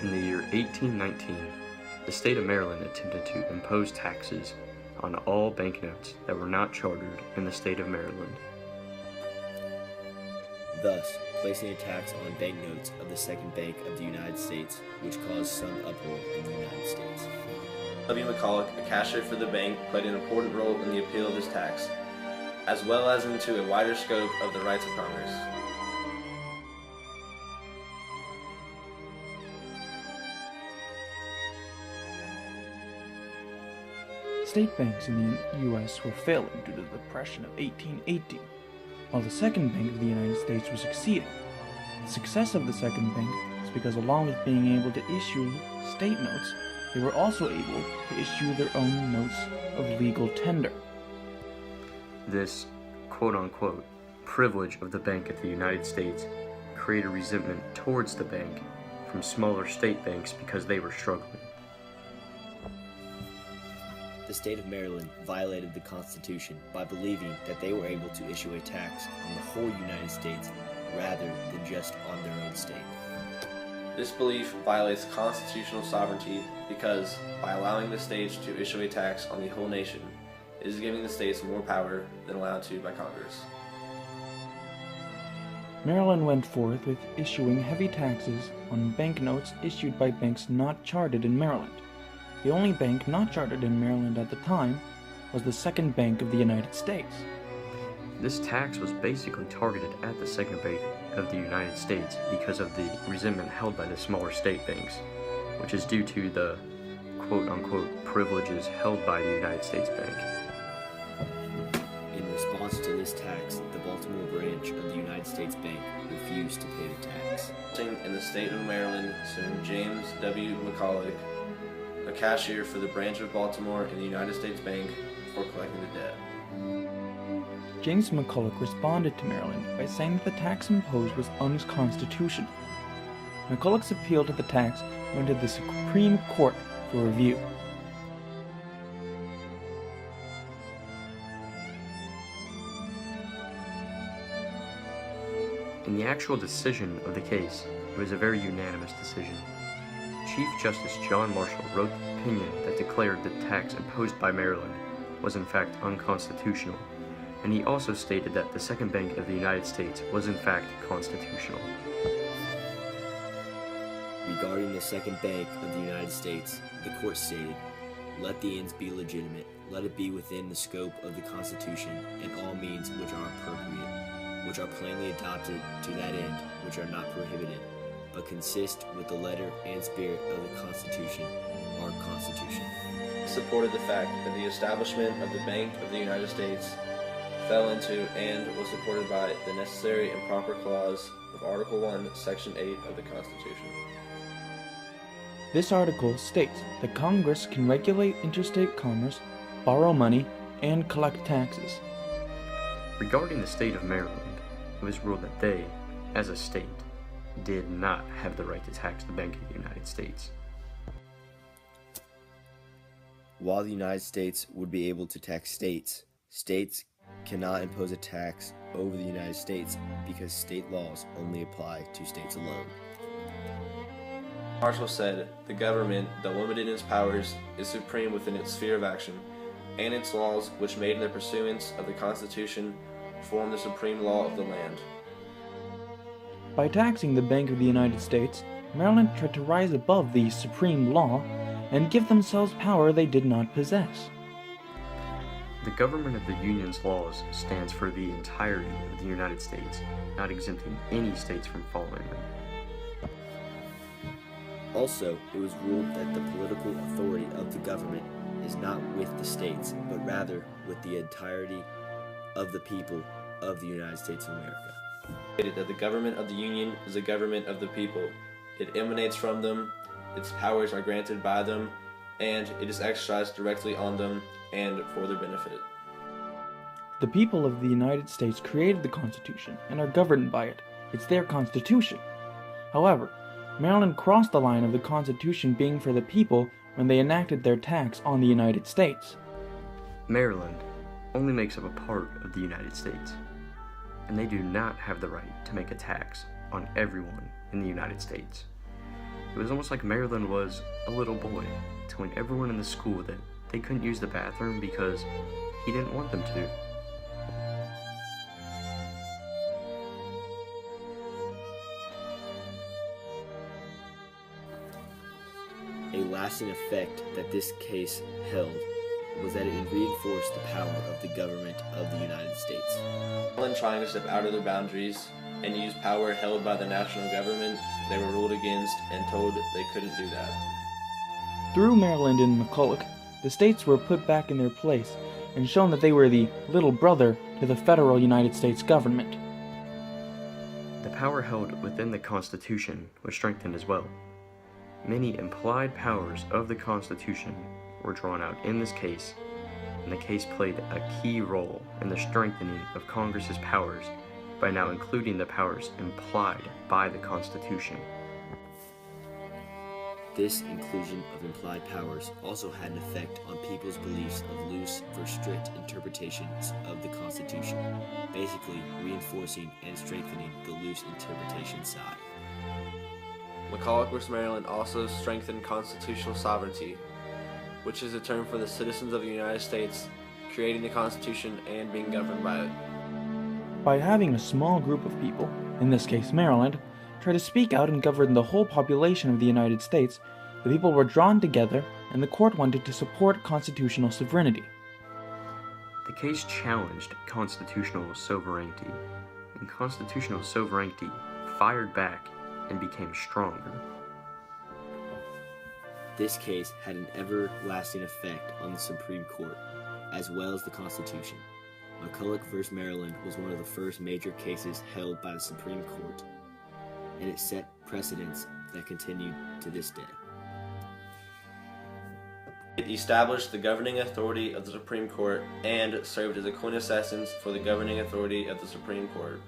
In the year 1819, the state of Maryland attempted to impose taxes on all banknotes that were not chartered in the state of Maryland, thus placing a tax on banknotes of the Second Bank of the United States, which caused some uproar in the United States. W. McCulloch, a cashier for the bank, played an important role in the appeal of this tax, as well as into a wider scope of the rights of Congress. State banks in the U.S. were failing due to the Depression of 1818, while the Second Bank of the United States was succeeding. The success of the Second Bank is because along with being able to issue state notes, they were also able to issue their own notes of legal tender. This quote-unquote privilege of the Bank of the United States created resentment towards the bank from smaller state banks because they were struggling. The state of Maryland violated the Constitution by believing that they were able to issue a tax on the whole United States rather than just on their own state. This belief violates constitutional sovereignty because, by allowing the states to issue a tax on the whole nation, it is giving the states more power than allowed to by Congress. Maryland went forth with issuing heavy taxes on banknotes issued by banks not chartered in Maryland. The only bank not chartered in Maryland at the time was the Second Bank of the United States. This tax was basically targeted at the Second Bank of the United States because of the resentment held by the smaller state banks, which is due to the quote-unquote privileges held by the United States Bank. In response to this tax, the Baltimore branch of the United States Bank refused to pay the tax. In the state of Maryland, suing James W. McCulloch, a cashier for the branch of Baltimore in the United States Bank, for collecting the debt. James McCulloch responded to Maryland by saying that the tax imposed was unconstitutional. McCulloch's appeal to the tax went to the Supreme Court for review. In the actual decision of the case, it was a very unanimous decision. Chief Justice John Marshall wrote the opinion that declared the tax imposed by Maryland was in fact unconstitutional, and he also stated that the Second Bank of the United States was in fact constitutional. Regarding the Second Bank of the United States, the court stated, "Let the ends be legitimate, let it be within the scope of the Constitution, and all means which are appropriate, which are plainly adopted to that end, which are not prohibited, but consist with the letter and spirit of the Constitution, our Constitution." Supported the fact that the establishment of the Bank of the United States fell into and was supported by the necessary and proper clause of Article 1, Section 8 of the Constitution. This article states that Congress can regulate interstate commerce, borrow money, and collect taxes. Regarding the state of Maryland, it was ruled that they, as a state, did not have the right to tax the Bank of the United States. While the United States would be able to tax states, states cannot impose a tax over the United States because state laws only apply to states alone. Marshall said, "The government, though limited in its powers, is supreme within its sphere of action, and its laws, which made in the pursuance of the Constitution, form the supreme law of the land." By taxing the Bank of the United States, Maryland tried to rise above the supreme law and give themselves power they did not possess. The government of the Union's laws stands for the entirety of the United States, not exempting any states from following them. Also, it was ruled that the political authority of the government is not with the states, but rather with the entirety of the people of the United States of America. That the government of the Union is a government of the people. It emanates from them, its powers are granted by them, and it is exercised directly on them and for their benefit. The people of the United States created the Constitution and are governed by it. It's their Constitution. However, Maryland crossed the line of the Constitution being for the people when they enacted their tax on the United States. Maryland only makes up a part of the United States, and they do not have the right to make a tax on everyone in the United States. It It was almost like Maryland was a little boy, telling everyone in the school that they couldn't use the bathroom because he didn't want them to. A lasting effect that this case held was that it reinforced the power of the government of the United States. Maryland trying to step out of their boundaries and use power held by the national government, they were ruled against and told they couldn't do that. Through Maryland and McCulloch, the states were put back in their place and shown that they were the little brother to the federal United States government. The power held within the Constitution was strengthened as well. Many implied powers of the Constitution were drawn out in this case, and the case played a key role in the strengthening of Congress's powers by now including the powers implied by the Constitution. This inclusion of implied powers also had an effect on people's beliefs of loose versus strict interpretations of the Constitution, basically reinforcing and strengthening the loose interpretation side. McCulloch v. Maryland also strengthened constitutional sovereignty, which is a term for the citizens of the United States creating the Constitution and being governed by it. By having a small group of people, in this case Maryland, try to speak out and govern the whole population of the United States, the people were drawn together and the court wanted to support constitutional sovereignty. The case challenged constitutional sovereignty, and constitutional sovereignty fired back and became stronger. This case had an everlasting effect on the Supreme Court, as well as the Constitution. McCulloch v. Maryland was one of the first major cases held by the Supreme Court, and it set precedents that continued to this day. It established the governing authority of the Supreme Court and served as a quintessence for the governing authority of the Supreme Court.